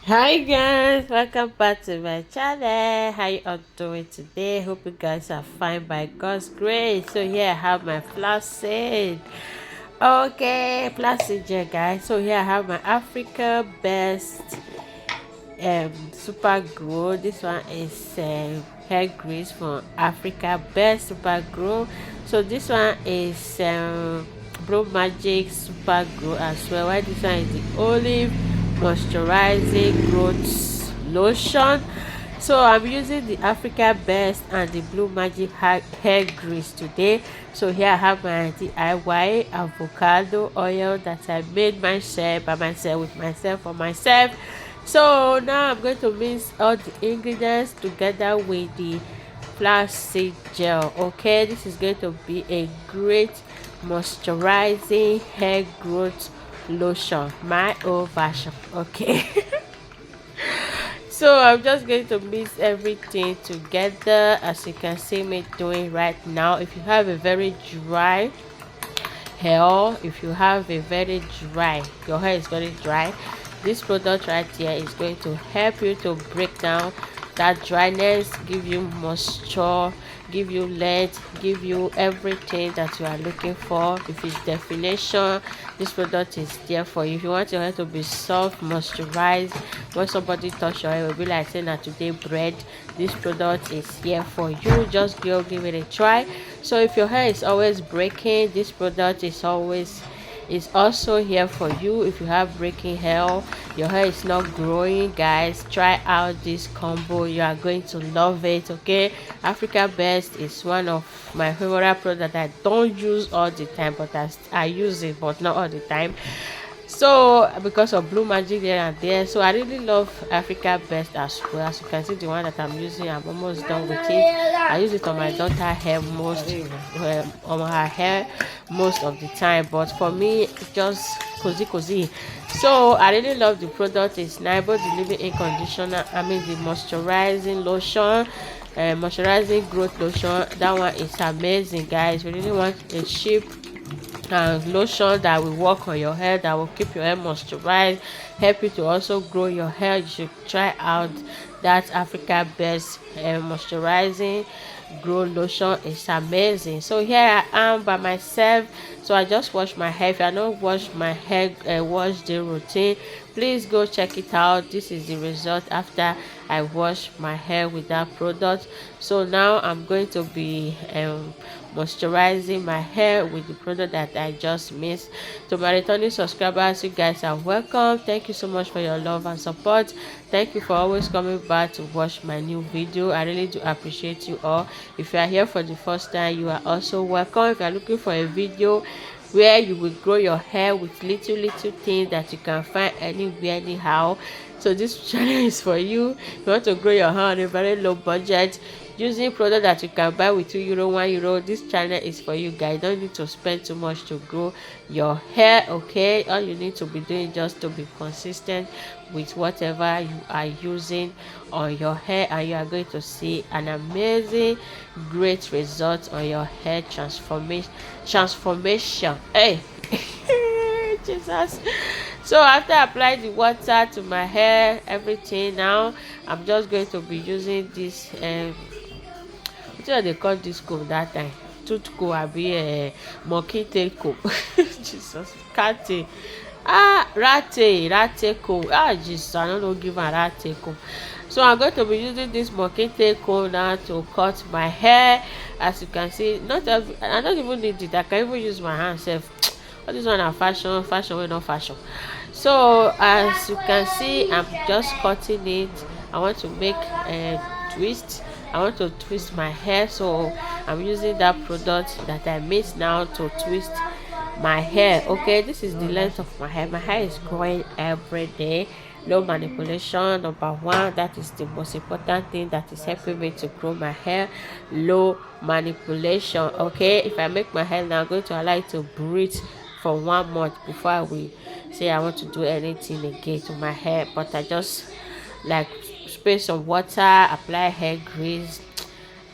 Hi guys, welcome back to my channel. How you all doing today? Hope you guys are fine by God's grace. So here I have my flaccid. Okay, flaccid gel guys. So here I have my Africa best super grow. This one is hair grease from Africa best super grow. So this one is Blue Magic super grow as well. While this one is the olive moisturizing growth lotion. So I'm using the Africa best and the Blue Magic hair grease today. So here I have my DIY avocado oil that I made myself by myself with myself for myself. So now I'm going to mix all the ingredients together with the flaxseed gel. Okay, this is going to be a great moisturizing hair growth lotion, my own version. Okay. So I'm just going to mix everything together as you can see me doing right now. If you have a very dry hair, if you have a very dry your hair is very dry, this product right here is going to help you to break down that dryness, give you moisture, give you length, give you everything that you are looking for. If it's definition, this product is there for you. If you want your hair to be soft, moisturized, when somebody touch your hair, it will be like saying that today bread. This product is here for you. Just go give it a try. So if your hair is always breaking, this product is also here for you. If you have breaking hair, your hair is not growing, guys, try out this combo. You are going to love it. Okay, Africa best is one of my favorite products that I don't use all the time, but I use it but not all the time. So because of Blue Magic there and there, so I really love Africa best as well. As you can see, the one that I'm using, I'm almost done with it. I use it on my daughter hair most on her hair most of the time, but for me it's just cozy. So I really love the product. It's nice, both the leave-in conditioner, I mean the moisturizing lotion, moisturizing growth lotion. That one is amazing, guys. We really want a cheap lotion that will work on your hair, that will keep your hair moisturized, help you to also grow your hair. You should try out that Africa best moisturizing grow lotion. It's amazing. So here I am by myself. So I just wash my hair. If I don't wash my hair wash the routine, please go check it out. This is the result after I wash my hair with that product. So now I'm going to be moisturizing my hair with the product that I just missed. To my returning subscribers, you guys are welcome. Thank you so much for your love and support. Thank you for always coming back to watch my new video. I really do appreciate you all. If you are here for the first time, you are also welcome. If you are looking for a video where you will grow your hair with little things that you can find anywhere anyhow, so this channel is for you. You want to grow your hair on a very low budget using product that you can buy with €2, €1. This channel is for you guys. Don't need to spend too much to grow your hair. Okay, all you need to be doing just to be consistent with whatever you are using on your hair, and you are going to see an amazing great result on your hair transformation. Hey. Jesus. So after I apply the water to my hair, everything, now I'm just going to be using this wetin they call this comb that time, tooth comb abi monkey tail comb. Jesus, cat rat comb. Jesus, I no know give am rat comb. So I'm going to be using this monkey tail comb now to cut my hair. As you can see, not every, I don't even need it. I can even use my hand sef. All this one na fashion wey no fashion. So as you can see, I'm just cutting it. I want to make a twist. I want to twist my hair, so I'm using that product that I mix now to twist my hair. Okay, this is the length of my hair. My hair is growing every day. No manipulation, number one. That is the most important thing that is helping me to grow my hair. Low manipulation. Okay, if I make my hair now, I'm going to allow it to breathe for 1 month before I will say I want to do anything again to my hair. But I just like spray some water, apply hair grease.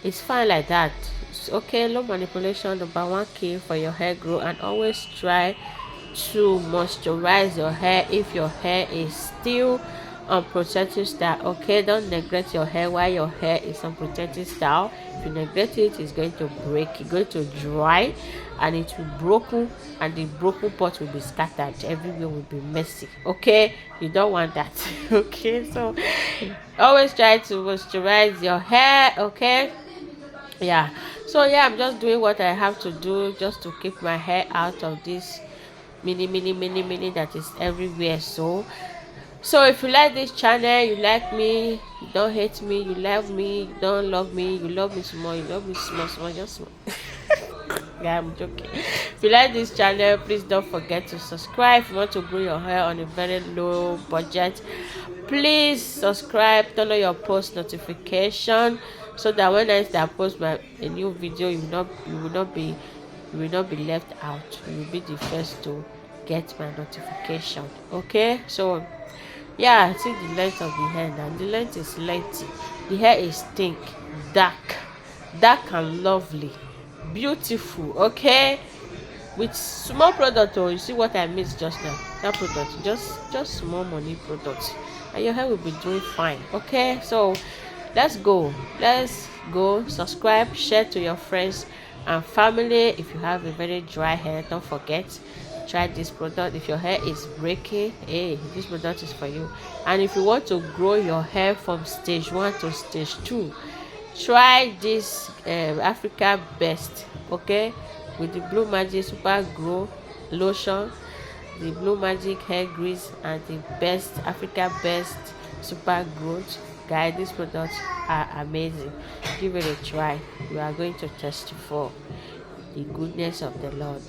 It's fine like that. It's okay. Low manipulation, number one key for your hair grow. And always try to moisturize your hair if your hair is still on protective style. Okay, don't neglect your hair while your hair is on protective style. If you neglect it, it's going to break, it's going to dry, and it will broken, and the broken part will be scattered everywhere, will be messy. Okay, you don't want that. Okay, so always try to moisturize your hair. Okay, yeah, so yeah, I'm just doing what I have to do just to keep my hair out of this mini that is everywhere. So if you like this channel, you like me, you don't hate me, you love me, you don't love me, you love me small, you love me small, just small. Yeah, I'm joking. If you like this channel, please don't forget to subscribe. If you want to grow your hair on a very low budget, please subscribe, turn on your post notification, so that when I start post a new video, you will not be left out. You will be the first to get my notification. Okay, so yeah, see the length of the hair now. The length is lengthy. The hair is thick, dark, dark and lovely, beautiful. Okay, with small product. Oh, you see what I missed just now? That product, just small money product, and your hair will be doing fine. Okay, so let's go subscribe, share to your friends and family. If you have a very dry hair, don't forget, try this product. If your hair is breaking, hey, this product is for you. And if you want to grow your hair from stage 1 to stage 2, try this Africa Best. Okay, with the Blue Magic Super Grow Lotion, the Blue Magic Hair Grease, and the Best Africa Best Super Growth. Guys, these products are amazing. Give it a try. You are going to testify the goodness of the Lord.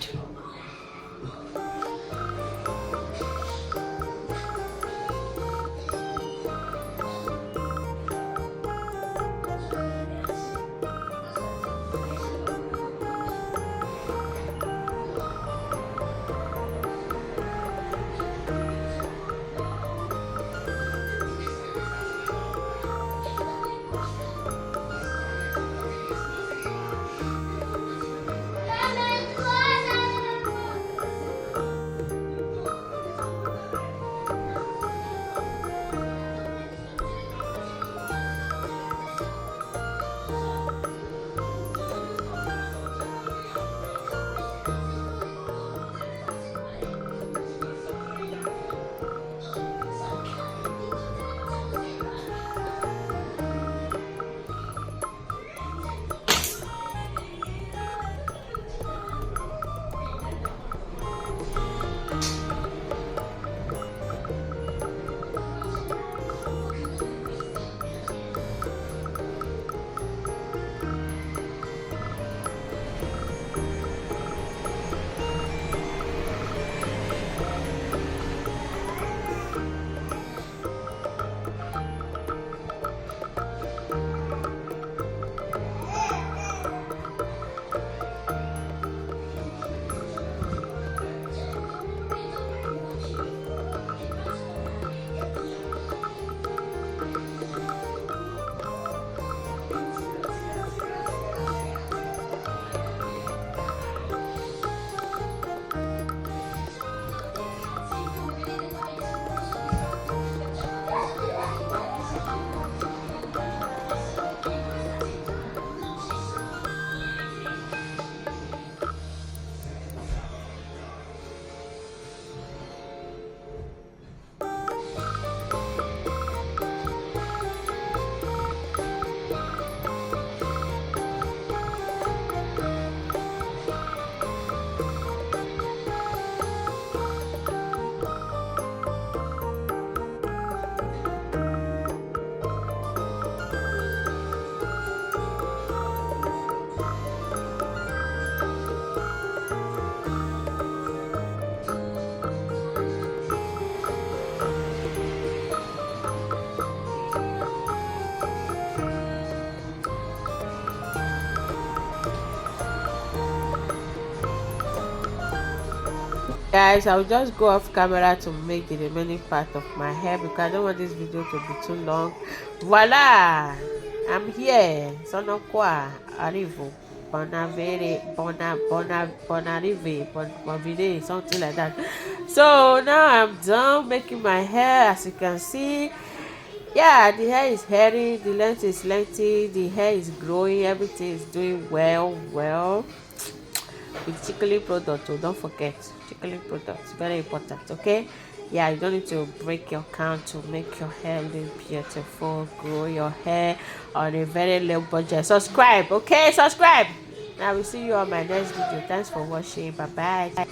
Guys, I'll just go off camera to make the remaining part of my hair because I don't want this video to be too long. Voila, I'm here. Sono qua, arrivo, bonavere, bonarive, bonavide, something like that. So now I'm done making my hair. As you can see, yeah, the hair is hairy, the length is lengthy, the hair is growing, everything is doing well with Chicoli product. Oh, don't forget Chicoli product, very important. Okay, yeah, you don't need to break your count to make your hair look beautiful. Grow your hair on a very low budget. Subscribe, okay, subscribe. Now we see you on my next video. Thanks for watching. Bye bye.